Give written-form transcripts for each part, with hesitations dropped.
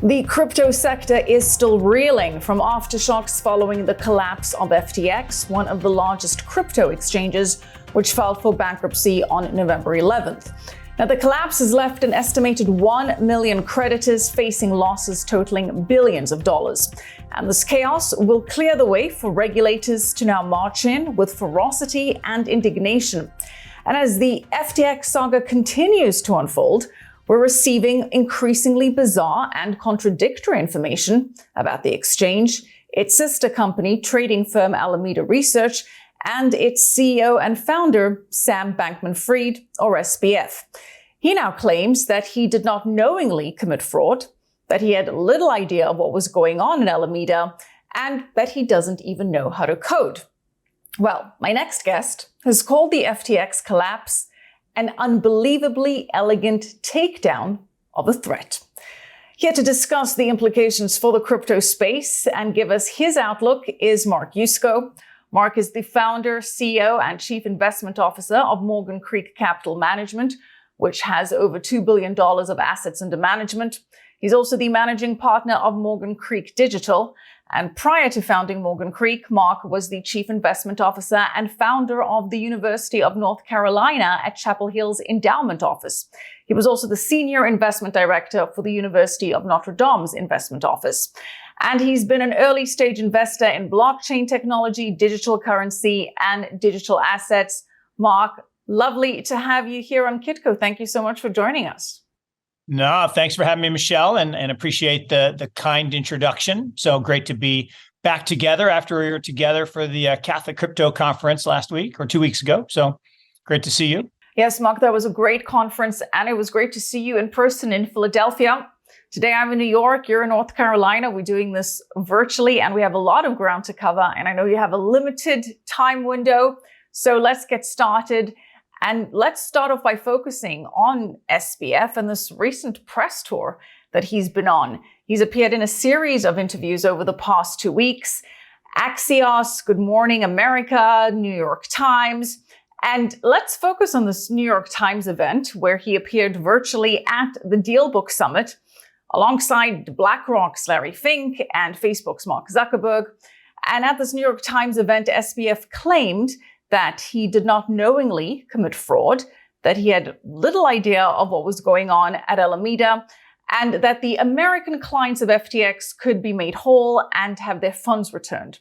The crypto sector is still reeling from aftershocks following the collapse of FTX, one of the largest crypto exchanges, which filed for bankruptcy on November 11th. Now, the collapse has left an estimated 1 million creditors facing losses totaling billions of dollars. And this chaos will clear the way for regulators to now march in with ferocity and indignation. And as the FTX saga continues to unfold, we're receiving increasingly bizarre and contradictory information about the exchange, its sister company, trading firm Alameda Research, and its CEO and founder, Sam Bankman-Fried, or SBF. He now claims that he did not knowingly commit fraud, that he had little idea of what was going on in Alameda, and that he doesn't even know how to code. Well, my next guest has called the FTX collapse an unbelievably elegant takedown of a threat. Here to discuss the implications for the crypto space and give us his outlook is Mark Yusko. Mark is the founder, CEO, and chief investment officer of Morgan Creek Capital Management, which has over $2 billion of assets under management. He's also the managing partner of Morgan Creek Digital. And prior to founding Morgan Creek, Mark was the chief investment officer and founder of the University of North Carolina at Chapel Hill's endowment office. He was also the senior investment director for the University of Notre Dame's investment office. And he's been an early stage investor in blockchain technology, digital currency, and digital assets. Mark, lovely to have you here on Kitco. Thank you so much for joining us. No, thanks for having me, Michelle, and appreciate the kind introduction. So great to be back together after we were together for the Catholic Crypto Conference last week or 2 weeks ago. So great to see you. Yes, Mark, that was a great conference, and it was great to see you in person in Philadelphia. Today I'm in New York, you're in North Carolina. We're doing this virtually, and we have a lot of ground to cover. And I know you have a limited time window, so let's get started. And let's start off by focusing on SBF and this recent press tour that he's been on. He's appeared in a series of interviews over the past 2 weeks. Axios, Good Morning America, New York Times. And let's focus on this New York Times event where he appeared virtually at the DealBook Summit alongside BlackRock's Larry Fink and Facebook's Mark Zuckerberg. And at this New York Times event, SBF claimed that he did not knowingly commit fraud, that he had little idea of what was going on at Alameda, and that the American clients of FTX could be made whole and have their funds returned.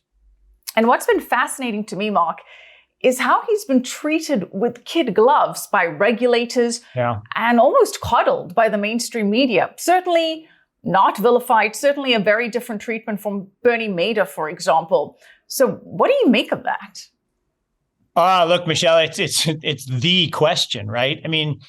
And what's been fascinating to me, Mark, is how he's been treated with kid gloves by regulators and almost coddled by the mainstream media. Certainly not vilified, certainly a very different treatment from Bernie Madoff, for example. So what do you make of that? Look, Michelle, it's the question, right? I mean,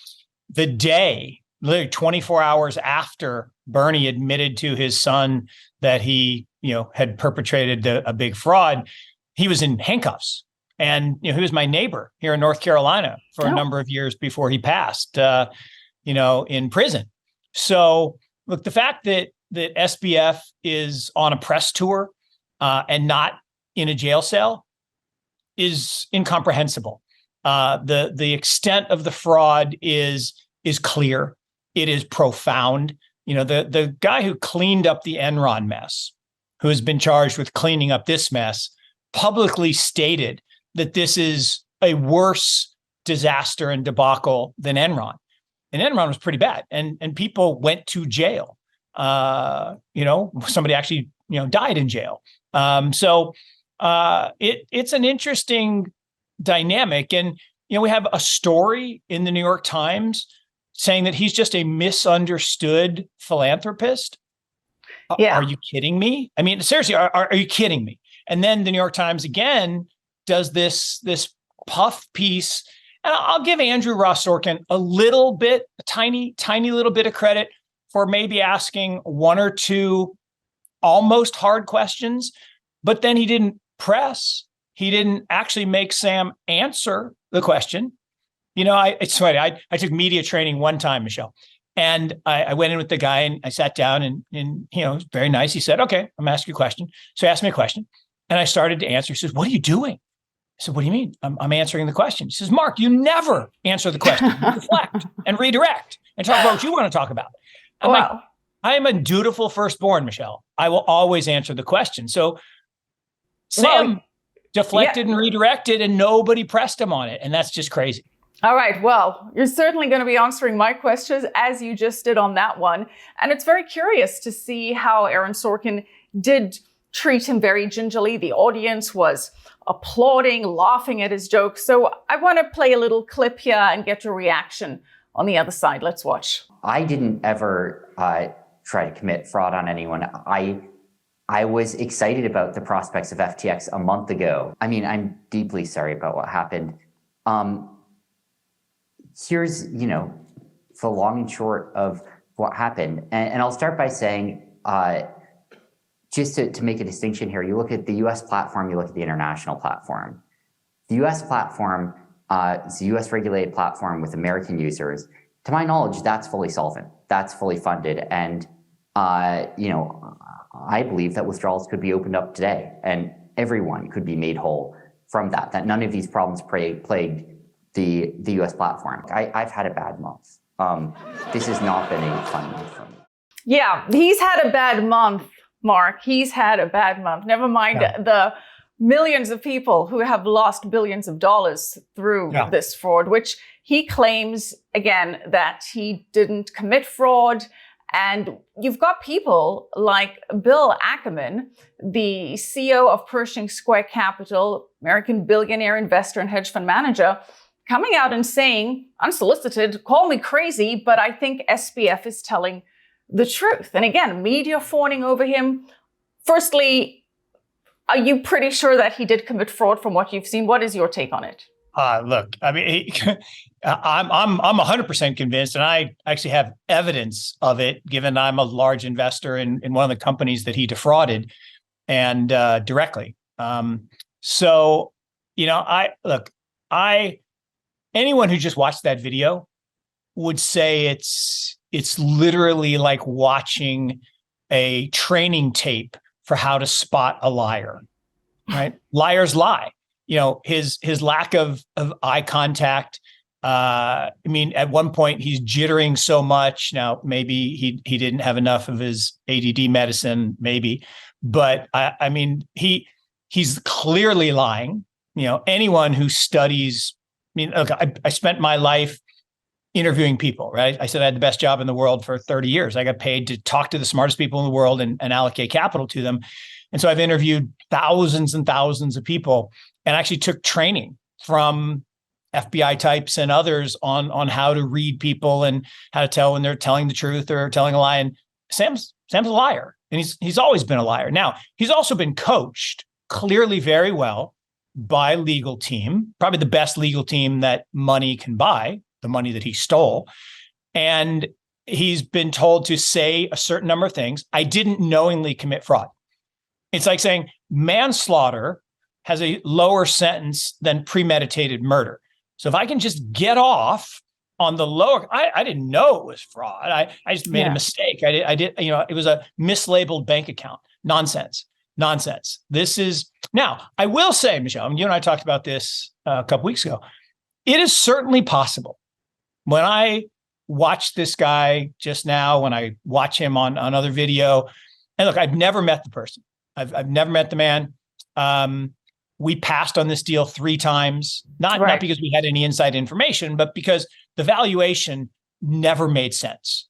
the day, literally 24 hours after Bernie admitted to his son that he, had perpetrated a big fraud, he was in handcuffs. And, he was my neighbor here in North Carolina for a number of years before he passed, in prison. So, look, the fact that SBF is on a press tour and not in a jail cell is incomprehensible. The extent of the fraud is clear. It is profound. The guy who cleaned up the Enron mess, who has been charged with cleaning up this mess, publicly stated that this is a worse disaster and debacle than Enron. And Enron was pretty bad. And people went to jail. Somebody actually, died in jail. It's an interesting dynamic. And, we have a story in the New York Times saying that he's just a misunderstood philanthropist. Are you kidding me? I mean, seriously, are you kidding me? And then the New York Times again does this puff piece. And I'll give Andrew Ross Sorkin a tiny little bit of credit for maybe asking one or two almost hard questions, but then he didn't press. He didn't actually make Sam answer the question. It's funny. I took media training one time, Michelle, and I went in with the guy and I sat down and it was very nice. He said, "Okay, I'm asking you a question." So he asked me a question and I started to answer. He says, "What are you doing?" I said, "What do you mean?" I'm answering the question. He says, "Mark, you never answer the question. You deflect and redirect and talk about what you want to talk about." I'm like, I am a dutiful firstborn, Michelle. I will always answer the question. So Sam deflected and redirected, and nobody pressed him on it. And that's just crazy. All right. Well, you're certainly going to be answering my questions as you just did on that one. And it's very curious to see how Aaron Sorkin did treat him very gingerly. The audience was applauding, laughing at his jokes. So I want to play a little clip here and get your reaction on the other side. Let's watch. I didn't ever try to commit fraud on anyone. I was excited about the prospects of FTX a month ago. I mean, I'm deeply sorry about what happened. Here's, the long and short of what happened. And I'll start by saying, just to make a distinction here, you look at the US platform, you look at the international platform. The US platform is a US regulated platform with American users. To my knowledge, that's fully solvent. That's fully funded. And, I believe that withdrawals could be opened up today and everyone could be made whole from that none of these problems plagued the US platform. I've had a bad month. This has not been a fun month for me. Yeah, he's had a bad month, Mark. He's had a bad month. Never mind the millions of people who have lost billions of dollars through this fraud, which he claims, again, that he didn't commit fraud. And you've got people like Bill Ackman, the CEO of Pershing Square Capital, American billionaire investor and hedge fund manager, coming out and saying, unsolicited, call me crazy, but I think SBF is telling the truth. And again, media fawning over him. Firstly, are you pretty sure that he did commit fraud from what you've seen? What is your take on it? Look, I mean, I'm 100% convinced, and I actually have evidence of it, given I'm a large investor in one of the companies that he defrauded, and directly. So, anyone who just watched that video would say it's literally like watching a training tape for how to spot a liar, right? Liars lie. His lack of eye contact. At one point he's jittering so much. Now, maybe he didn't have enough of his ADD medicine, maybe, but he's clearly lying. Anyone who studies, look, I spent my life interviewing people, right? I said I had the best job in the world for 30 years. I got paid to talk to the smartest people in the world and allocate capital to them. And so I've interviewed thousands and thousands of people and actually took training from FBI types and others on how to read people and how to tell when they're telling the truth or telling a lie. And Sam's a liar, and he's always been a liar. Now, he's also been coached clearly very well by legal team, probably the best legal team that money can buy, the money that he stole. And he's been told to say a certain number of things. I didn't knowingly commit fraud. It's like saying manslaughter has a lower sentence than premeditated murder. So if I can just get off on the lower, I didn't know it was fraud. I just made a mistake. I did, it was a mislabeled bank account. Nonsense. This is, now, I will say, Michelle, you and I talked about this a couple weeks ago. It is certainly possible. When I watch this guy just now, when I watch him on other video, and look, I've never met the person. I've never met the man. We passed on this deal 3 times, not because we had any inside information, but because the valuation never made sense.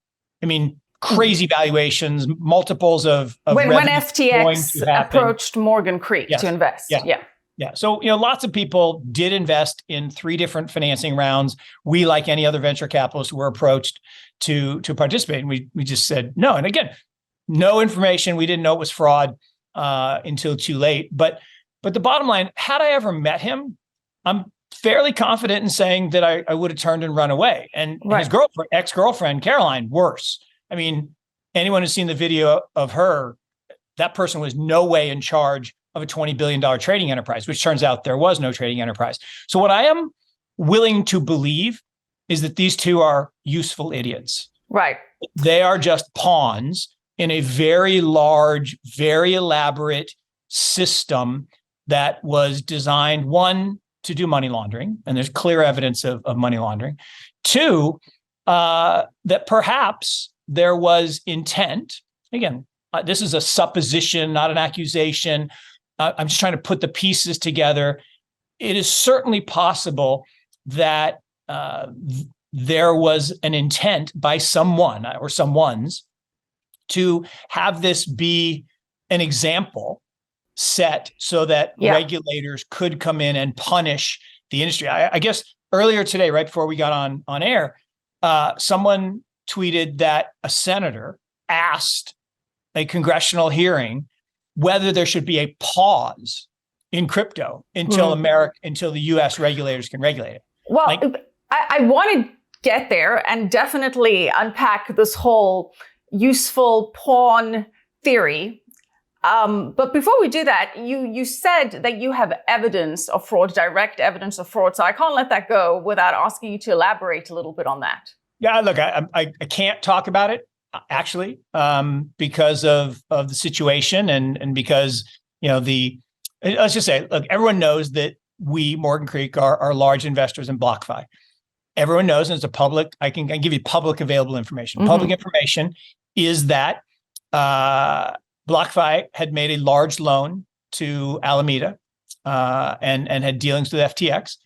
Crazy valuations, multiples of when FTX approached Morgan Creek to invest. Yeah. So, lots of people did invest in 3 different financing rounds. We, like any other venture capitalists, were approached to participate. And we just said no. And again, no information. We didn't know it was fraud until too late. But the bottom line, had I ever met him, I'm fairly confident in saying that I would have turned and run away. And his ex-girlfriend, Caroline, worse. Anyone who's seen the video of her, that person was no way in charge of a $20 billion trading enterprise, which turns out there was no trading enterprise. So what I am willing to believe is that these two are useful idiots. Right. They are just pawns in a very large, very elaborate system that was designed, 1, to do money laundering, and there's clear evidence of money laundering. 2, that perhaps there was intent, again, this is a supposition, not an accusation. I'm just trying to put the pieces together. It is certainly possible that there was an intent by someone or someone's to have this be an example set so that regulators could come in and punish the industry. I guess earlier today, right before we got on air, someone tweeted that a senator asked a congressional hearing whether there should be a pause in crypto until until the U.S. regulators can regulate it. Well, I want to get there and definitely unpack this whole useful pawn theory. But before we do that, you said that you have evidence of fraud, direct evidence of fraud. So I can't let that go without asking you to elaborate a little bit on that. Yeah, look, I can't talk about it actually because of the situation and because let's just say, look, everyone knows that we, Morgan Creek, are large investors in BlockFi. Everyone knows, and it's a public, I can give you public available information. Public information is that BlockFi had made a large loan to Alameda and had dealings with FTX.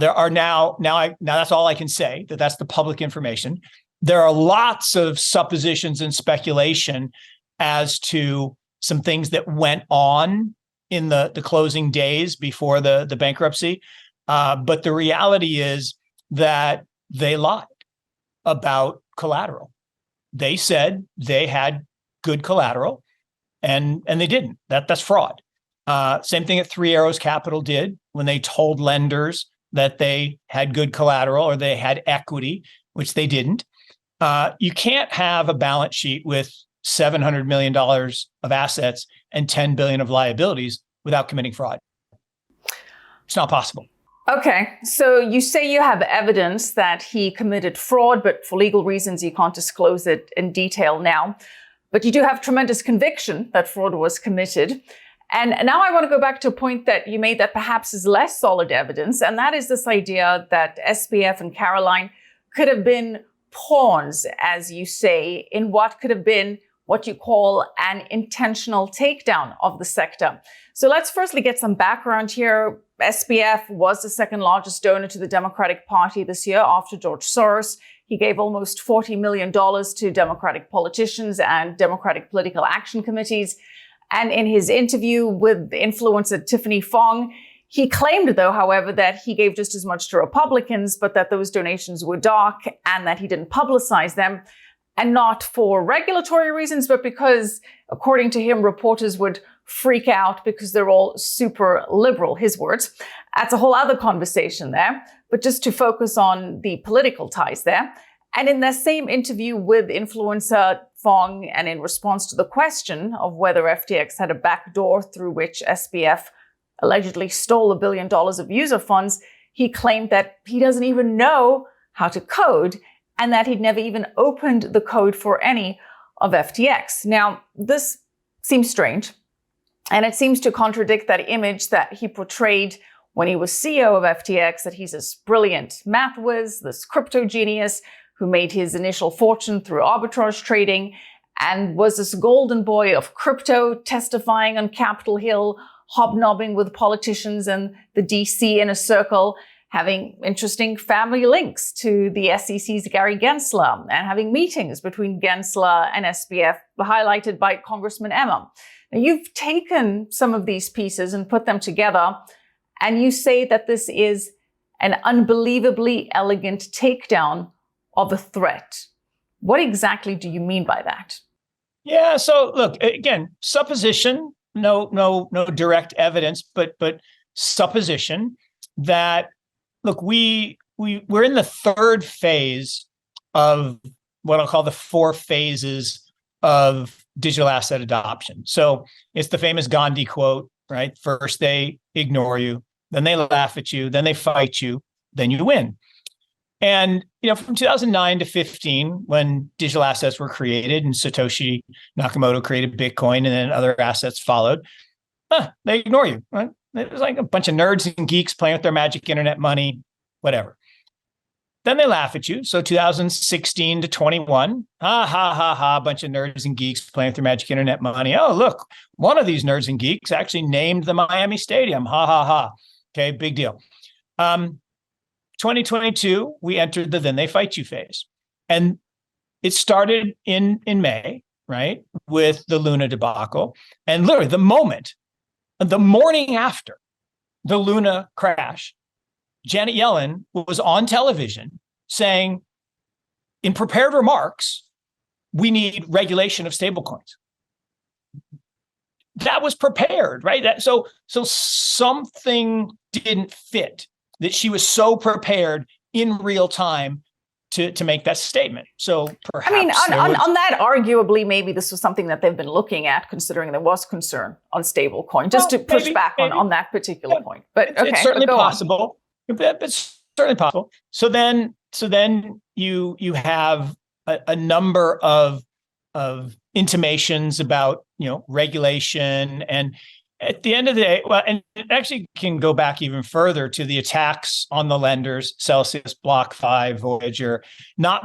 There are now that's all I can say, that's the public information. There are lots of suppositions and speculation as to some things that went on in the closing days before the bankruptcy. But the reality is that they lied about collateral. They said they had good collateral and they didn't. That's fraud. Same thing that Three Arrows Capital did when they told lenders that they had good collateral or they had equity, which they didn't. You can't have a balance sheet with $700 million of assets and $10 billion of liabilities without committing fraud. It's not possible. Okay, so you say you have evidence that he committed fraud, but for legal reasons, you can't disclose it in detail now. But you do have tremendous conviction that fraud was committed. And now I want to go back to a point that you made that perhaps is less solid evidence, and that is this idea that SBF and Caroline could have been pawns, as you say, in what could have been what you call an intentional takedown of the sector. So let's firstly get some background here. SBF was the second largest donor to the Democratic Party this year after George Soros. He gave almost $40 million to Democratic politicians and Democratic political action committees. And in his interview with influencer Tiffany Fong, he claimed, though, however, that he gave just as much to Republicans, but that those donations were dark and that he didn't publicize them. And not for regulatory reasons, but because, according to him, reporters would freak out because they're all super liberal, his words. That's a whole other conversation there. But just to focus on the political ties there. And in that same interview with influencer Fong, and in response to the question of whether FTX had a back door through which SBF allegedly stole $1 billion of user funds, he claimed that he doesn't even know how to code and that he'd never even opened the code for any of FTX. Now, this seems strange, and it seems to contradict that image that he portrayed when he was CEO of FTX, that he's this brilliant math whiz, this crypto genius who made his initial fortune through arbitrage trading and was this golden boy of crypto, testifying on Capitol Hill, hobnobbing with politicians and the DC inner circle, having interesting family links to the SEC's Gary Gensler, and having meetings between Gensler and SBF highlighted by Congressman Emma. Now, you've taken some of these pieces and put them together, and you say that this is an unbelievably elegant takedown of a threat. What exactly do you mean by that? Yeah, so look, again, supposition, no direct evidence, but supposition that, look, we're in the third phase of what I'll call the 4 phases of digital asset adoption. So it's the famous Gandhi quote, right? First they ignore you, then they laugh at you, then they fight you, then you win. And from 2009 to 15, when digital assets were created and Satoshi Nakamoto created Bitcoin and then other assets followed, they ignore you, right? It was like a bunch of nerds and geeks playing with their magic internet money, whatever. Then they laugh at you. So 2016 to 21, ha, ha, ha, ha, a bunch of nerds and geeks playing with their magic internet money. Oh, look, one of these nerds and geeks actually named the Miami Stadium. Ha, ha, ha. Okay, big deal. 2022, we entered the then they fight you phase. And it started in May, right, with the Luna debacle. And literally the morning after the Luna crash, Janet Yellen was on television saying, in prepared remarks, we need regulation of stablecoins. That was prepared, right? So something didn't fit, that she was so prepared in real time to make that statement. So perhaps on that, arguably, maybe this was something that they've been looking at, considering there was concern on stablecoin, just to push back on that particular point. But okay, it's certainly possible. It's certainly possible. So then you have a number of intimations about regulation, and at the end of the day, well, and it actually can go back even further to the attacks on the lenders, Celsius, BlockFi, Voyager, not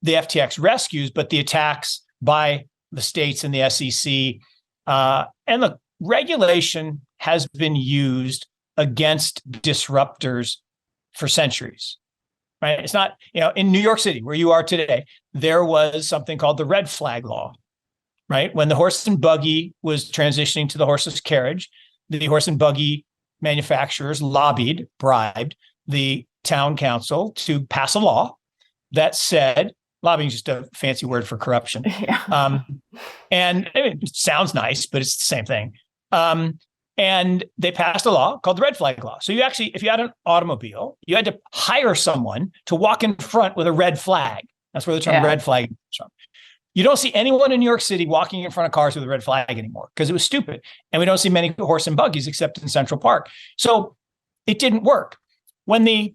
the FTX rescues, but the attacks by the states and the SEC. And the regulation has been used against disruptors for centuries, right? It's not, in New York City, where you are today, there was something called the red flag law, right? When the horse and buggy was transitioning to the horseless carriage, the horse and buggy manufacturers bribed the town council to pass a law that said, lobbying is just a fancy word for corruption. Yeah. And it sounds nice, but it's the same thing. And they passed a law called the red flag law. So you actually, if you had an automobile, you had to hire someone to walk in front with a red flag. That's where the term red flag comes from. You don't see anyone in New York City walking in front of cars with a red flag anymore because it was stupid. And we don't see many horse and buggies except in Central Park. So it didn't work. When the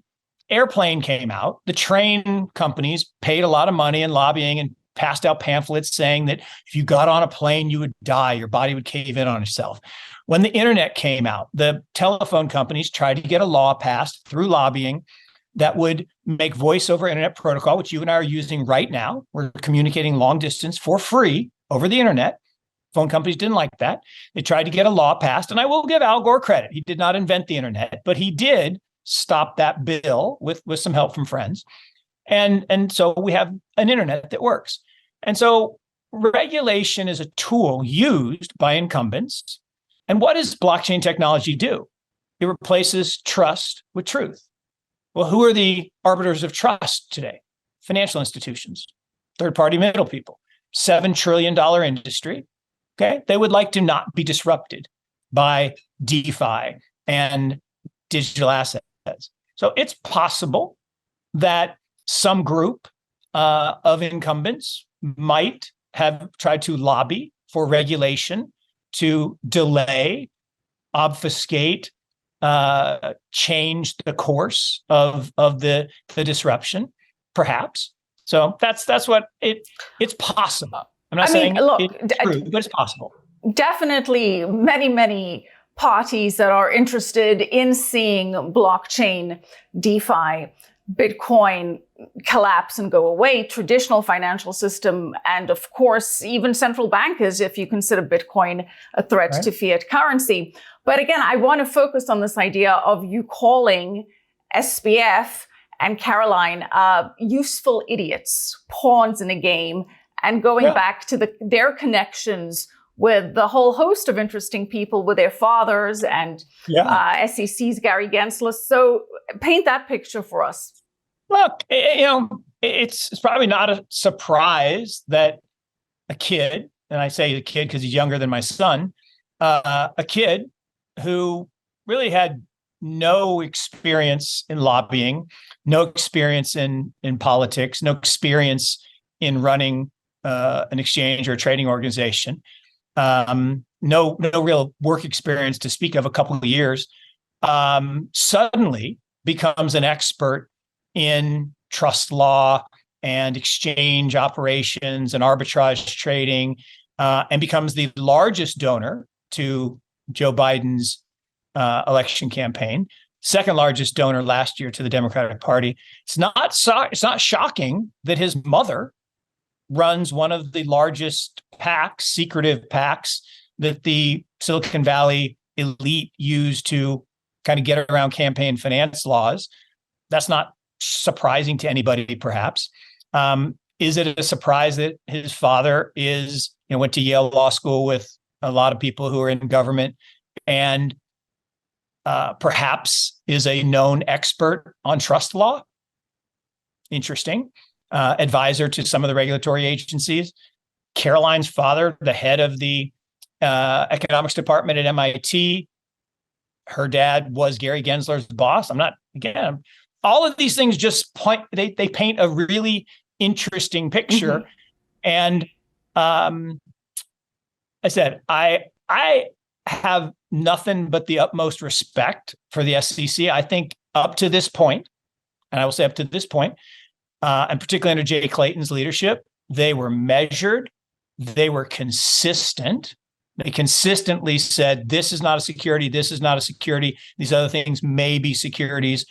airplane came out, the train companies paid a lot of money in lobbying and passed out pamphlets saying that if you got on a plane, you would die, your body would cave in on itself. When the internet came out, the telephone companies tried to get a law passed through lobbying that would make voice over internet protocol, which you and I are using right now. We're communicating long distance for free over the internet. Phone companies didn't like that. They tried to get a law passed, and I will give Al Gore credit. He did not invent the internet, but he did stop that bill with some help from friends. And so we have an internet that works. And so regulation is a tool used by incumbents. And what does blockchain technology do? It replaces trust with truth. Well, who are the arbiters of trust today? Financial institutions, third-party middle people, $7 trillion industry. Okay, they would like to not be disrupted by DeFi and digital assets. So it's possible that some group of incumbents might have tried to lobby for regulation to delay, obfuscate, change the course of the disruption, perhaps. So that's what it's possible. I'm not saying it's true, but it's possible. Definitely many parties that are interested in seeing blockchain, DeFi, Bitcoin collapse and go away, traditional financial system, and of course, even central bankers, if you consider Bitcoin a threat to fiat currency. But again, I want to focus on this idea of you calling SBF and Caroline useful idiots, pawns in a game, and going back to their connections with the whole host of interesting people with their fathers and SEC's Gary Gensler. So paint that picture for us. Look, it's probably not a surprise that a kid, and I say a kid because he's younger than my son, a kid who really had no experience in lobbying, no experience in politics, no experience in running an exchange or a trading organization, no real work experience to speak of, a couple of years, suddenly becomes an expert in trust law and exchange operations and arbitrage trading, and becomes the largest donor to Joe Biden's election campaign. second largest donor last year to the Democratic Party. It's not shocking that his mother runs one of the largest PACs, secretive PACs, that the Silicon Valley elite use to kind of get around campaign finance laws. That's not surprising to anybody, perhaps. Is it a surprise that his father went to Yale Law School with a lot of people who are in government and perhaps is a known expert on trust law? Interesting. Advisor to some of the regulatory agencies. Caroline's father, the head of the economics department at MIT. Her dad was Gary Gensler's boss. All of these things just they paint a really interesting picture. And I said, I have nothing but the utmost respect for the SEC. I think up to this point, and I will say up to this point, and particularly under Jay Clayton's leadership, they were measured, they were consistent. They consistently said, this is not a security, this is not a security, these other things may be securities.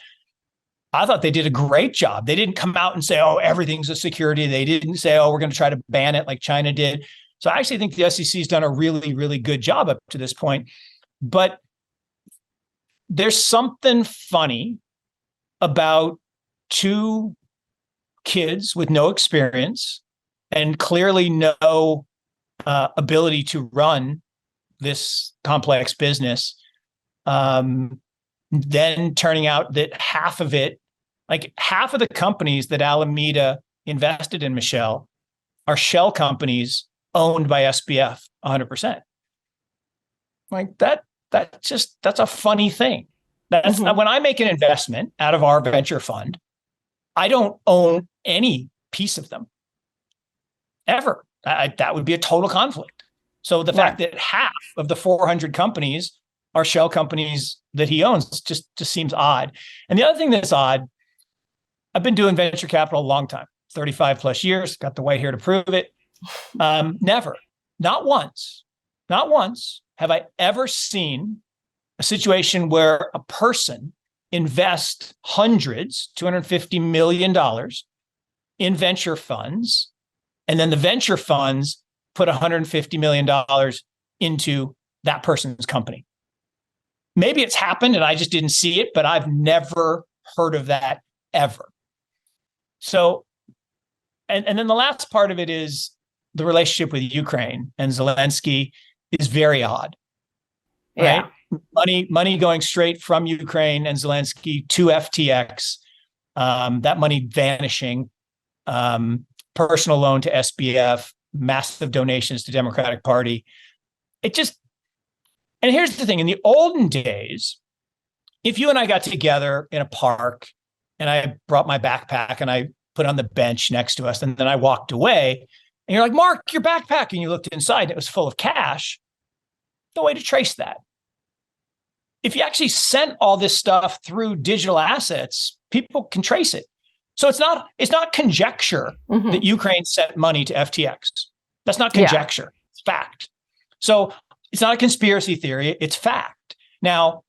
I thought they did a great job. They didn't come out and say, oh, everything's a security. They didn't say, oh, we're going to try to ban it like China did. So I actually think the SEC has done a really, really good job up to this point. But there's something funny about two kids with no experience and clearly no ability to run this complex business, then turning out that half of the companies that Alameda invested in, Michelle, are shell companies owned by SBF 100%. Like that's a funny thing. That's when I make an investment out of our venture fund, I don't own any piece of them ever. That would be a total conflict. So the fact that half of the 400 companies are shell companies that he owns just seems odd. And the other thing that's odd, I've been doing venture capital a long time, 35 plus years, got the white hair to prove it. Never, not once have I ever seen a situation where a person invests hundreds, $250 million in venture funds, and then the venture funds put $150 million into that person's company. Maybe it's happened and I just didn't see it, but I've never heard of that ever. So, and then the last part of it is the relationship with Ukraine and Zelensky is very odd. Right? Yeah. Money going straight from Ukraine and Zelensky to FTX, that money vanishing, personal loan to SBF, massive donations to Democratic Party. And here's the thing, in the olden days, if you and I got together in a park and I brought my backpack and I put on the bench next to us, and then I walked away and you're like, Mark, your backpack, and you looked inside and it was full of cash, no way to trace that. If you actually sent all this stuff through digital assets, people can trace it. So it's not conjecture that Ukraine sent money to FTX. That's not conjecture. Yeah. It's fact. So it's not a conspiracy theory. It's fact. Now,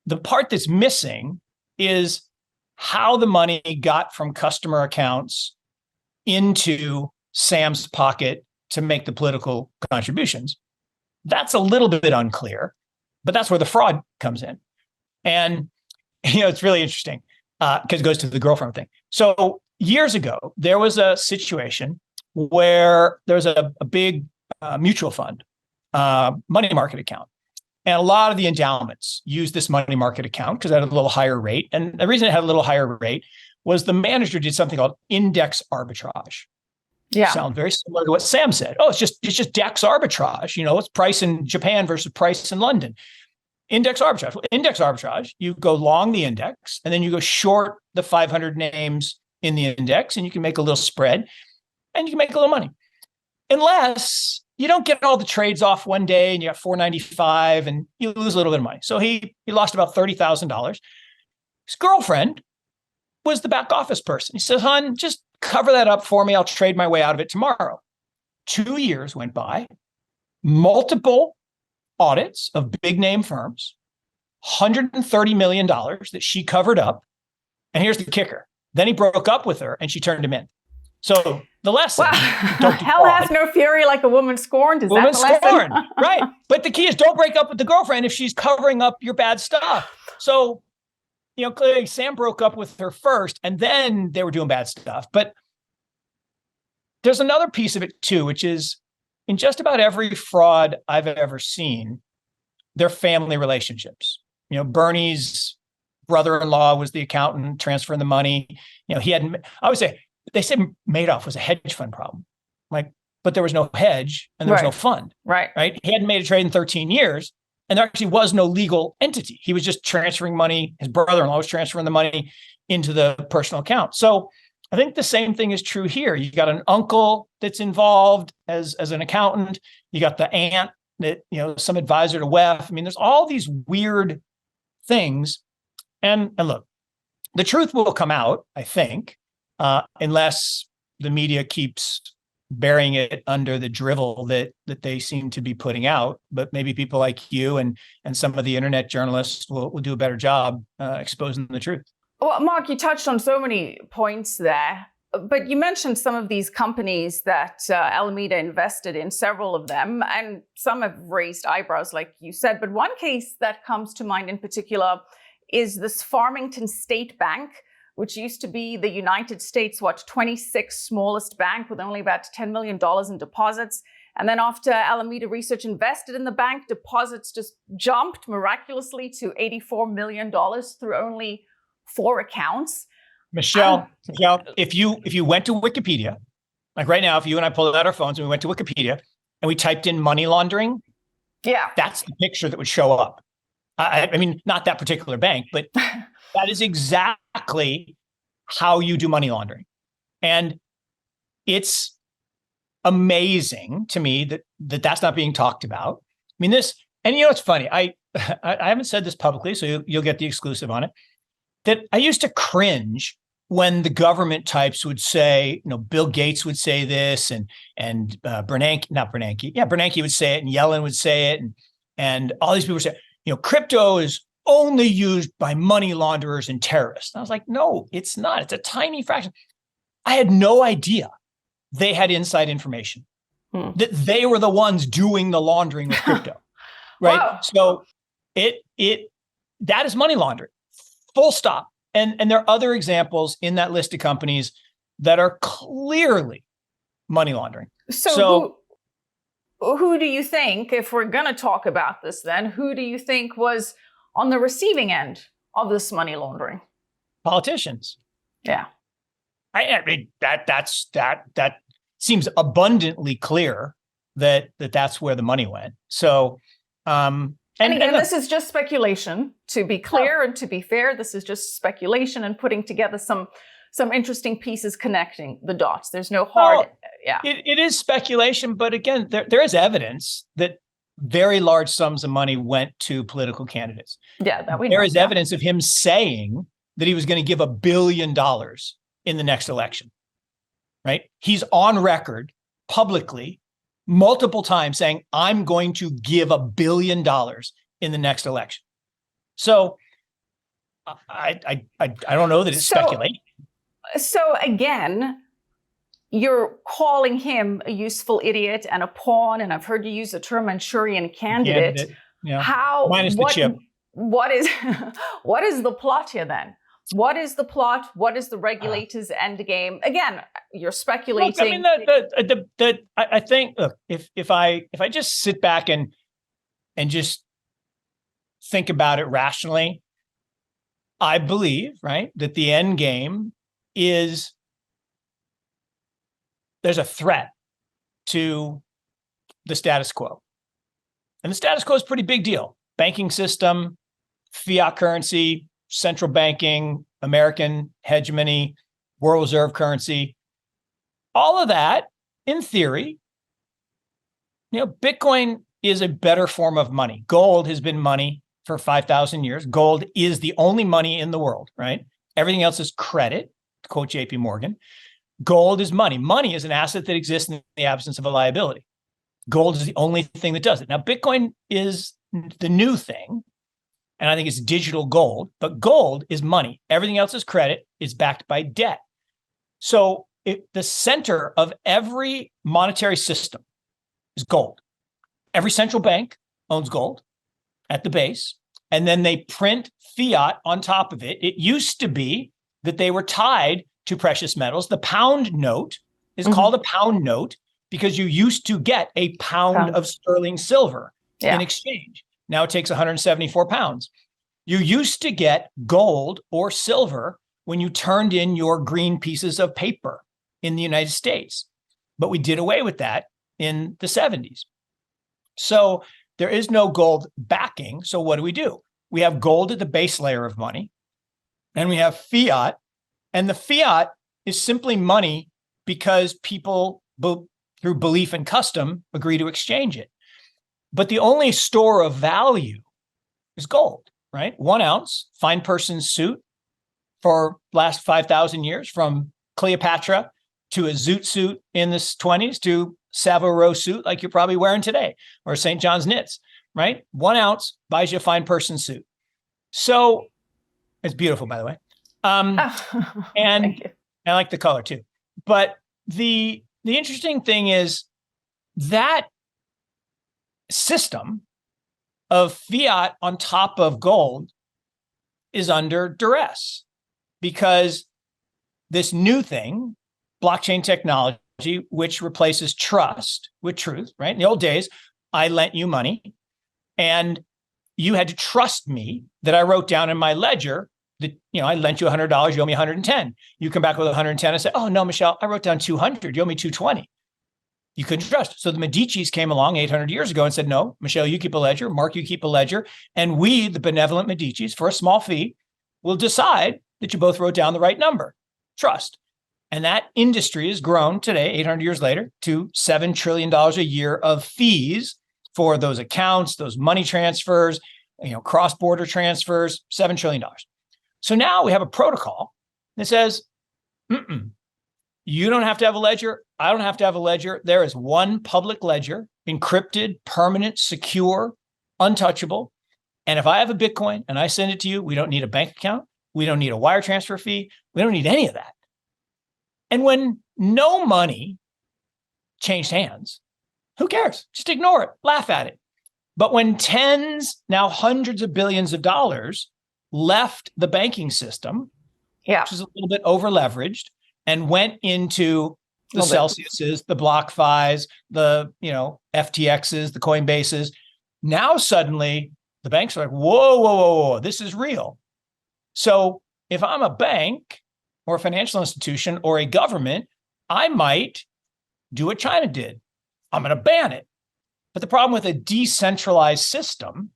the part that's missing is how the money got from customer accounts into Sam's pocket to make the political contributions. That's a little bit unclear, but that's where the fraud comes in. And, it's really interesting because it goes to the girlfriend thing. So years ago, there was a situation where there was a big mutual fund, money market account. And a lot of the endowments used this money market account because it had a little higher rate. And the reason it had a little higher rate was the manager did something called index arbitrage. Yeah. Sound very similar to what Sam said. Oh, it's just DEX arbitrage. It's price in Japan versus price in London. Index arbitrage. Well, index arbitrage, you go long the index and then you go short the 500 names in the index and you can make a little spread and you can make a little money. Unless you don't get all the trades off one day and you got 495 and you lose a little bit of money. So he lost about $30,000. His girlfriend was the back office person. He says, hon, just cover that up for me. I'll trade my way out of it tomorrow. 2 years went by, multiple audits of big name firms, $130 million that she covered up. And here's the kicker. Then he broke up with her and she turned him in. So the lesson, don't hell has no fury like a woman scorned. Is that the lesson? Right. But the key is don't break up with the girlfriend if she's covering up your bad stuff. So, clearly Sam broke up with her first and then they were doing bad stuff. But there's another piece of it too, which is in just about every fraud I've ever seen, they're family relationships. Bernie's brother-in-law was the accountant transferring the money. They said Madoff was a hedge fund problem. But there was no hedge and there was no fund. Right. He hadn't made a trade in 13 years. And there actually was no legal entity. He was just transferring money. His brother-in-law was transferring the money into the personal account. So I think the same thing is true here. You got an uncle that's involved as an accountant. You got the aunt that, some advisor to WEF. There's all these weird things. And look, the truth will come out, I think, unless the media keeps burying it under the drivel that they seem to be putting out. But maybe people like you and some of the internet journalists will do a better job exposing the truth. Well, Mark, you touched on so many points there, but you mentioned some of these companies that Alameda invested in, several of them, and some have raised eyebrows, like you said. But one case that comes to mind in particular is this Farmington State Bank, which used to be the United States' 26th smallest bank with only about $10 million in deposits. And then after Alameda Research invested in the bank, deposits just jumped miraculously to $84 million through only 4 accounts. Michelle, if you went to Wikipedia, like right now, if you and I pulled out our phones and we went to Wikipedia and we typed in money laundering, that's the picture that would show up. Not that particular bank, but that is exactly how you do money laundering. And it's amazing to me that that's not being talked about. It's funny. I haven't said this publicly, so you'll get the exclusive on it, that I used to cringe when the government types would say, Bill Gates would say this and Bernanke would say it and Yellen would say it. And all these people would say, crypto is only used by money launderers and terrorists. And I was like, no, it's not. It's a tiny fraction. I had no idea they had inside information, that they were the ones doing the laundering with crypto, right? Wow. So that is money laundering, full stop. And there are other examples in that list of companies that are clearly money laundering. So who do you think, if we're going to talk about this then, who do you think was on the receiving end of this money laundering? Politicians. Yeah. That seems abundantly clear that's where the money went. So, and again, this is just speculation, to be clear and to be fair. This is just speculation and putting together some interesting pieces connecting the dots. There's no hard, It is speculation, but again, there is evidence that very large sums of money went to political candidates. Yeah, that we know. There is evidence of him saying that he was going to give $1 billion in the next election, right? He's on record publicly multiple times saying, I'm going to give $1 billion in the next election. So I don't know that it's speculation. So again, you're calling him a useful idiot and a pawn, and I've heard you use the term Manchurian candidate. How? Minus the chip. What is the plot here then? What is the plot? What is the regulators' end game? Again, you're speculating. Look, I think if I just sit back and just think about it rationally, I believe, right, that the end game is there's a threat to the status quo. And the status quo is a pretty big deal. Banking system, fiat currency, central banking, American hegemony, world reserve currency, all of that, in theory, Bitcoin is a better form of money. Gold has been money for 5,000 years. Gold is the only money in the world, right? Everything else is credit, to quote JP Morgan. Gold is money. Money is an asset that exists in the absence of a liability. Gold is the only thing that does it. Now, Bitcoin is the new thing. And I think it's digital gold, but gold is money. Everything else is credit. It's backed by debt. So the center of every monetary system is gold. Every central bank owns gold at the base, and then they print fiat on top of it. It used to be that they were tied to precious metals. The pound note is called a pound note because you used to get a pound of sterling silver in exchange. Now it takes 174 pounds. You used to get gold or silver when you turned in your green pieces of paper in the United States. But we did away with that in the 70s. So there is no gold backing. So what do? We have gold at the base layer of money, and we have fiat. And the fiat is simply money because people, through belief and custom, agree to exchange it. But the only store of value is gold, right? 1 ounce, fine person's suit for last 5,000 years, from Cleopatra to a zoot suit in the 20s to Savile Row suit like you're probably wearing today, or St. John's knits, right? 1 ounce buys you a fine person suit. So it's beautiful, by the way. And I like the color too. But the interesting thing is that system of fiat on top of gold is under duress because this new thing, blockchain technology, which replaces trust with truth, right? In the old days, I lent you money and you had to trust me that I wrote down in my ledger that, I lent you $100, you owe me 110. You come back with 110 and say, oh no, Michelle, I wrote down 200, you owe me 220. You couldn't trust. So the Medicis came along 800 years ago and said, no, Michelle, you keep a ledger, Mark, you keep a ledger. And we, the benevolent Medicis, for a small fee, will decide that you both wrote down the right number. Trust. And that industry has grown today, 800 years later, to $7 trillion a year of fees for those accounts, those money transfers, cross-border transfers, $7 trillion. So now we have a protocol that says, you don't have to have a ledger. I don't have to have a ledger. There is one public ledger, encrypted, permanent, secure, untouchable. And if I have a Bitcoin and I send it to you, we don't need a bank account. We don't need a wire transfer fee. We don't need any of that. And when no money changed hands, who cares? Just ignore it, laugh at it. But when tens, now hundreds of billions of dollars left the banking system, which is a little bit over leveraged, and went into the Celsiuses, the BlockFis, the FTXs, the Coinbases, now suddenly the banks are like, whoa, this is real. So if I'm a bank or a financial institution or a government, I might do what China did. I'm going to ban it. But the problem with a decentralized system,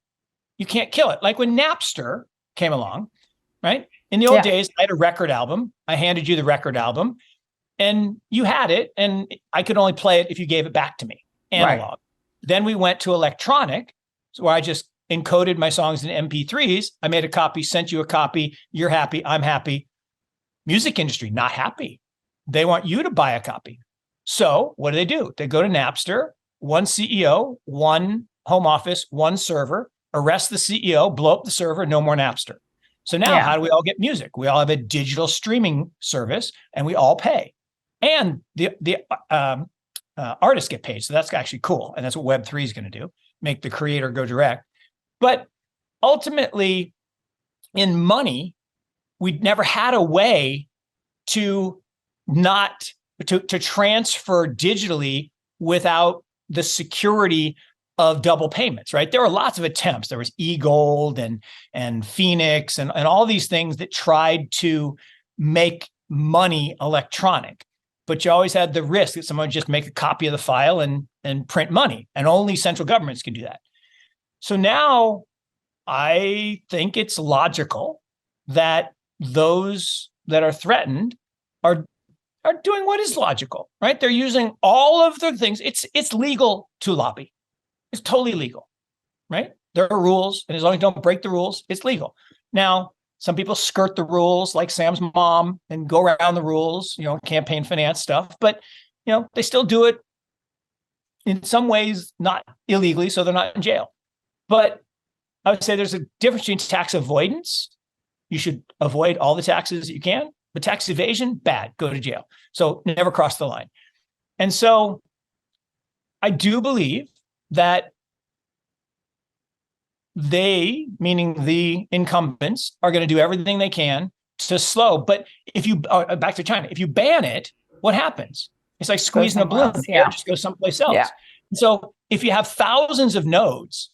you can't kill it. Like when Napster came along, right? In the old days, I had a record album. I handed you the record album and you had it. And I could only play it if you gave it back to me, analog. Right. Then we went to electronic, where I just encoded my songs in MP3s. I made a copy, sent you a copy. You're happy. I'm happy. Music industry, not happy. They want you to buy a copy. So what do? They go to Napster, one CEO, one home office, one server, arrest the CEO, blow up the server, no more Napster. So now how do we all get music? We all have a digital streaming service and we all pay. And the artists get paid. So that's actually cool. And that's what Web3 is going to do, make the creator go direct. But ultimately, in money, we'd never had a way to transfer digitally without the security of double payments, right? There were lots of attempts. There was eGold and Phoenix and all these things that tried to make money electronic. But you always had the risk that someone would just make a copy of the file and print money. And only central governments can do that. So now I think it's logical that those that are threatened are doing what is logical, right? They're using all of the things. It's legal to lobby. It's totally legal, right? There are rules, and as long as you don't break the rules, it's legal. Now, some people skirt the rules, like Sam's mom, and go around the rules, campaign finance stuff. But, they still do it in some ways, not illegally, so they're not in jail. But I would say there's a difference between tax avoidance. You should avoid all the taxes that you can, but tax evasion, bad, go to jail. So never cross the line. And so I do believe that they, meaning the incumbents, are going to do everything they can to slow. But if you, back to China, if you ban it, what happens? It's like squeezing a balloon. Yeah. Just go someplace else. Yeah. So if you have thousands of nodes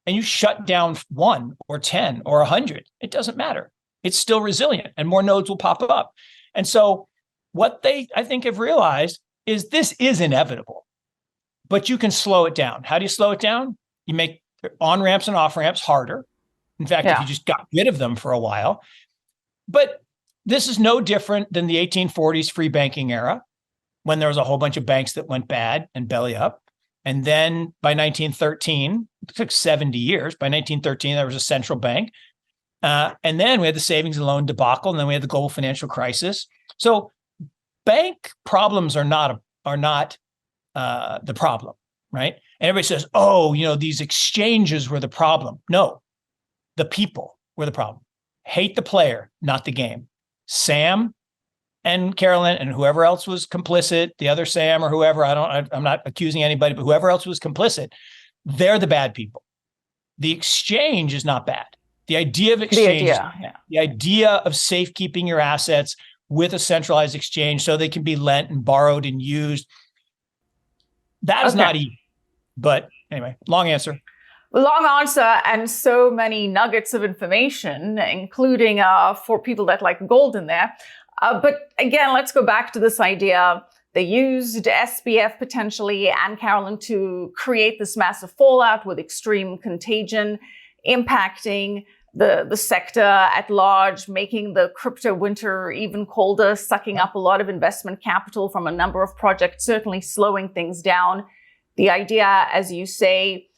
and you shut down 1 or 10 or 100, it doesn't matter. It's still resilient and more nodes will pop up. And so what they, I think, have realized is this is inevitable, but you can slow it down. How do you slow it down? You make on-ramps and off-ramps harder. In fact, if you just got rid of them for a while. But this is no different than the 1840s free banking era, when there was a whole bunch of banks that went bad and belly up. And then by 1913, it took 70 years. By 1913, there was a central bank. And then we had the savings and loan debacle, and then we had the global financial crisis. So bank problems are not the problem, right? And everybody says, oh, these exchanges were the problem. No, the people were the problem. Hate the player, not the game. Sam and Caroline and whoever else was complicit, the other Sam or whoever, I'm not accusing anybody, but whoever else was complicit, they're the bad people. The exchange is not bad. The idea of exchange, the idea of safekeeping your assets with a centralized exchange so they can be lent and borrowed and used, that is not easy. But anyway, long answer. Long answer, and so many nuggets of information, including for people that like gold in there. But again, let's go back to this idea. They used SBF potentially and Caroline to create this massive fallout with extreme contagion, impacting the sector at large, making the crypto winter even colder, sucking up a lot of investment capital from a number of projects, certainly slowing things down. The idea, as you say,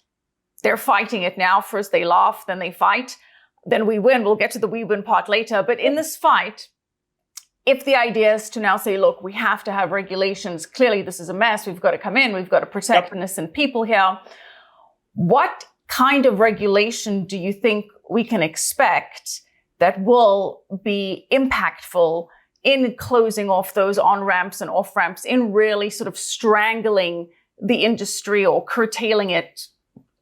they're fighting it now. First they laugh, then they fight, then we win. We'll get to the we win part later. But in this fight, if the idea is to now say, look, we have to have regulations, clearly this is a mess, we've got to come in, we've got to protect innocent people here. What kind of regulation do you think we can expect that will be impactful in closing off those on-ramps and off-ramps, in really sort of strangling the industry or curtailing it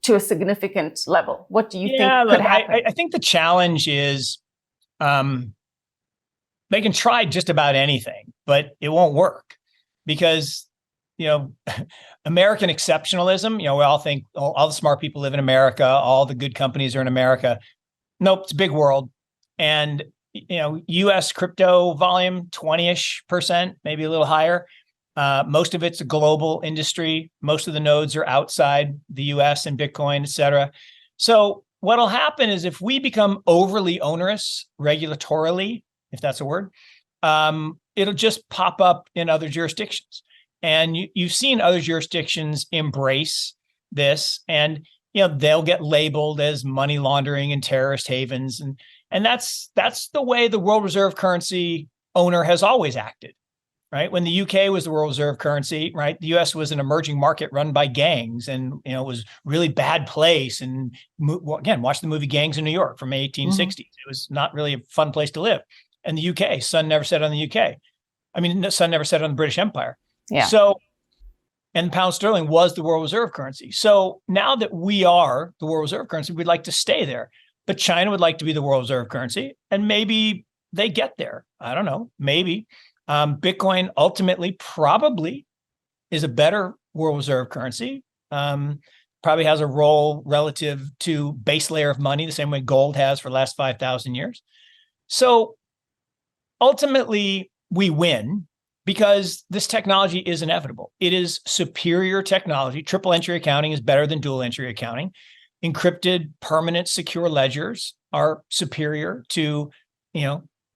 to a significant level? What do you think could happen? I think the challenge is they can try just about anything, but it won't work because, American exceptionalism, we all think all the smart people live in America, all the good companies are in America. Nope, it's a big world. And, US crypto volume, 20-ish%, maybe a little higher. Most of it's a global industry. Most of the nodes are outside the US and Bitcoin, et cetera. So what'll happen is if we become overly onerous regulatorily, if that's a word, it'll just pop up in other jurisdictions. And you've seen other jurisdictions embrace this, and they'll get labeled as money laundering and terrorist havens, and that's the way the world reserve currency owner has always acted. Right? When the UK was the world reserve currency, right? The US was an emerging market run by gangs, and it was really bad place. And again, watch the movie Gangs in New York from the 1860s. It was not really a fun place to live. And the UK, sun never set on the UK. I mean, the sun never set on the British Empire. Yeah. So, and pound sterling was the world reserve currency. So now that we are the world reserve currency, we'd like to stay there. But China would like to be the world reserve currency, and maybe they get there. I don't know, maybe. Bitcoin ultimately probably is a better world reserve currency, probably has a role relative to base layer of money, the same way gold has for the last 5,000 years. So ultimately we win because this technology is inevitable. It is superior technology. Triple entry accounting is better than dual entry accounting. Encrypted, permanent, secure ledgers are superior to,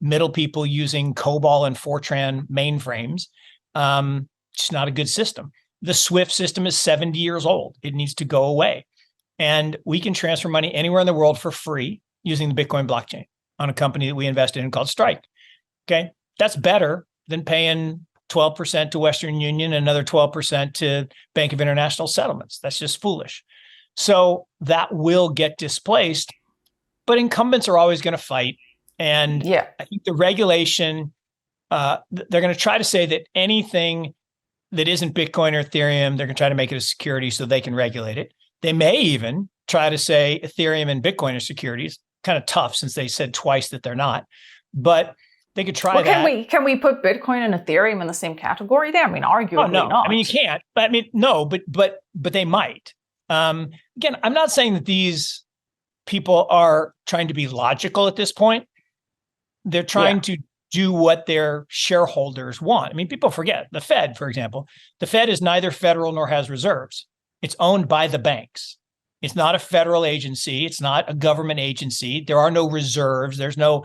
middle people using COBOL and Fortran mainframes. It's not a good system. The SWIFT system is 70 years old. It needs to go away. And we can transfer money anywhere in the world for free using the Bitcoin blockchain on a company that we invested in called Strike. Okay. That's better than paying 12% to Western Union and another 12% to Bank of International Settlements. That's just foolish. So that will get displaced. but incumbents are always going to fight. And Yeah. I think the regulation, they're going to try to say that anything that isn't Bitcoin or Ethereum, they're going to try to make it a security so they can regulate it. They may even try to say Ethereum and Bitcoin are securities. Kind of tough since they said twice that they're not, but they could try that. Can we put Bitcoin and Ethereum in the same category there? I mean, arguably no. not. I mean, you can't. I mean, no, but they might. Again, I'm not saying that these people are trying to be logical at this point. They're trying to do what their shareholders want. I mean, people forget the Fed, for example. The Fed is neither federal nor has reserves. It's owned by the banks. It's not a federal agency. It's not a government agency. There are no reserves. There's no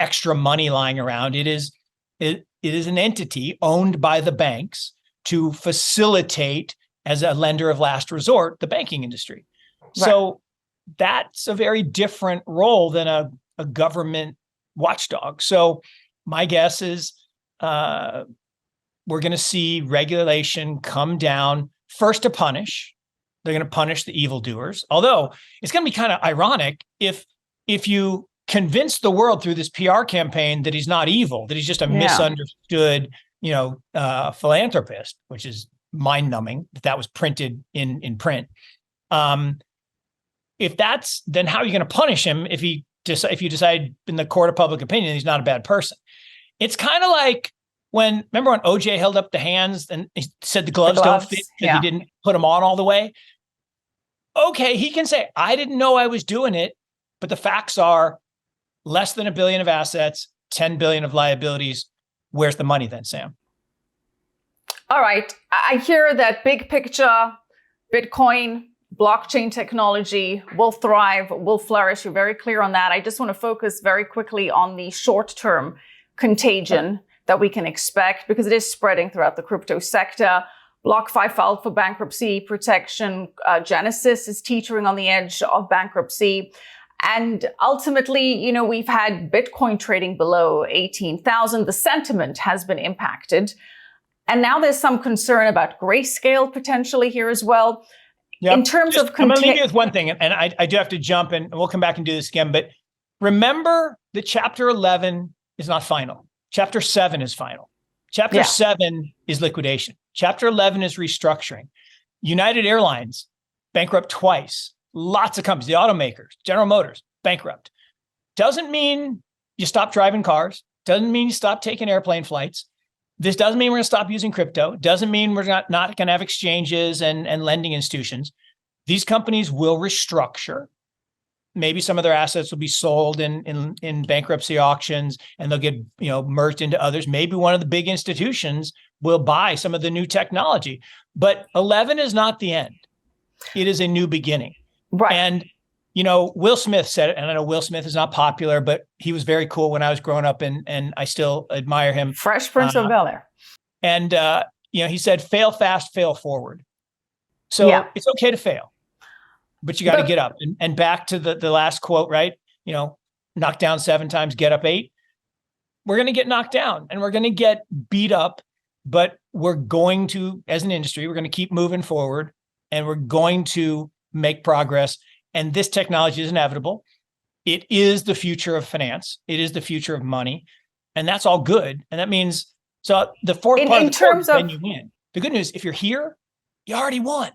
extra money lying around. It is an entity owned by the banks to facilitate, as a lender of last resort, the banking industry. Right. So that's a very different role than a government watchdog. So my guess is we're going to see regulation come down first to punish. They're going to punish the evildoers. Although it's going to be kind of ironic if you convince the world through this PR campaign that he's not evil, that he's just a misunderstood, philanthropist, which is mind-numbing that was printed in print. If that's, then how are you going to punish him if you decide in the court of public opinion he's not a bad person? It's kind of like remember when OJ held up the hands and he said the gloves don't fit because he didn't put them on all the way? Okay, he can say, I didn't know I was doing it, but the facts are less than $1 billion of assets, 10 billion of liabilities. Where's the money then, Sam? All right. I hear that big picture, Bitcoin, blockchain technology will thrive, will flourish. You're very clear on that. I just want to focus very quickly on the short-term contagion that we can expect, because it is spreading throughout the crypto sector. BlockFi filed for bankruptcy protection. Genesis is teetering on the edge of bankruptcy. And ultimately, we've had Bitcoin trading below 18,000. The sentiment has been impacted. And now there's some concern about grayscale potentially here as well. Yep. In terms of I'm going to leave you with one thing, and I do have to jump, and we'll come back and do this again. But remember that Chapter 11 is not final. Chapter 7 is final. Chapter 7 is liquidation. Chapter 11 is restructuring. United Airlines, bankrupt twice. Lots of companies, the automakers, General Motors, bankrupt. Doesn't mean you stop driving cars. Doesn't mean you stop taking airplane flights. This doesn't mean we're going to stop using crypto. Doesn't mean we're not going to have exchanges and lending institutions. These companies will restructure. Maybe some of their assets will be sold in bankruptcy auctions, and they'll get merged into others. Maybe one of the big institutions will buy some of the new technology. But 11 is not the end. It is a new beginning. Right. And Will Smith said it, and I know Will Smith is not popular, but he was very cool when I was growing up, and I still admire him. Fresh Prince of Bel-Air. And he said, "Fail fast, fail forward." So it's okay to fail, but you got to get up. And back to the last quote, right? Knock down 7 times, get up 8. We're going to get knocked down, and we're going to get beat up, but we're going to, as an industry, we're going to keep moving forward, and we're going to make progress. And this technology is inevitable. It is the future of finance. It is the future of money. And that's all good. And that means, so the fourth part of then you win. The good news, if you're here, you already won.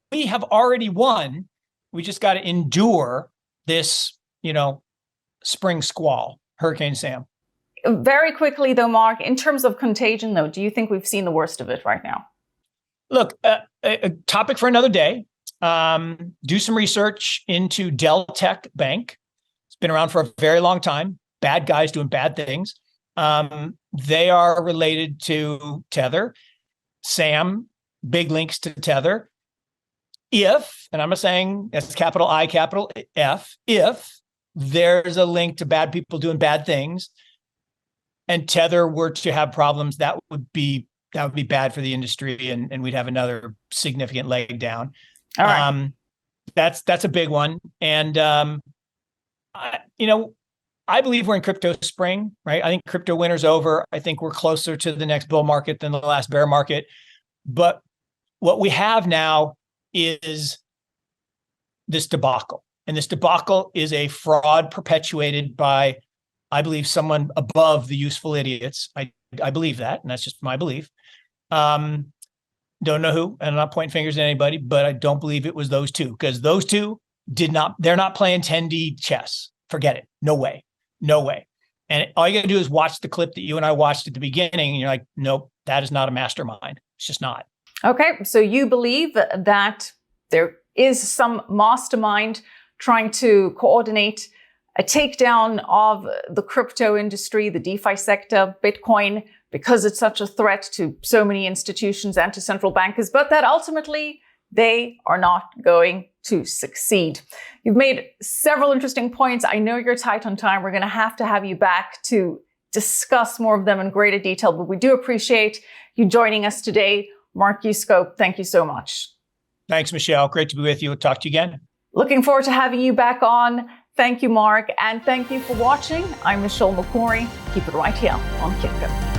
We have already won. We just got to endure this, spring squall, Hurricane Sam. Very quickly though, Mark, in terms of contagion though, do you think we've seen the worst of it right now? Look, a topic for another day. Do some research into Deltec Bank. It's been around for a very long time. Bad guys doing bad things. They are related to Tether. Sam, big links to Tether. If, and I'm not saying that's capital I, capital F, if there's a link to bad people doing bad things and Tether were to have problems, that would be bad for the industry, and we'd have another significant leg down. All right. That's a big one. And, I believe we're in crypto spring, right? I think crypto winter's over. I think we're closer to the next bull market than the last bear market. But what we have now is this debacle. And this debacle is a fraud perpetuated by, I believe, someone above the useful idiots. I believe that, and that's just my belief. Don't know who, and I'm not pointing fingers at anybody, but I don't believe it was those two, because those two they're not playing 10D chess. Forget it. No way. No way. And all you got to do is watch the clip that you and I watched at the beginning, and you're like, nope, that is not a mastermind. It's just not. Okay, so you believe that there is some mastermind trying to coordinate a takedown of the crypto industry, the DeFi sector, Bitcoin, because it's such a threat to so many institutions and to central bankers, but that ultimately they are not going to succeed. You've made several interesting points. I know you're tight on time. We're going to have you back to discuss more of them in greater detail, but we do appreciate you joining us today. Mark Yusko, thank you so much. Thanks, Michelle. Great to be with you. We'll talk to you again. Looking forward to having you back on. Thank you, Mark, and thank you for watching. I'm Michelle Makori. Keep it right here on Kitco.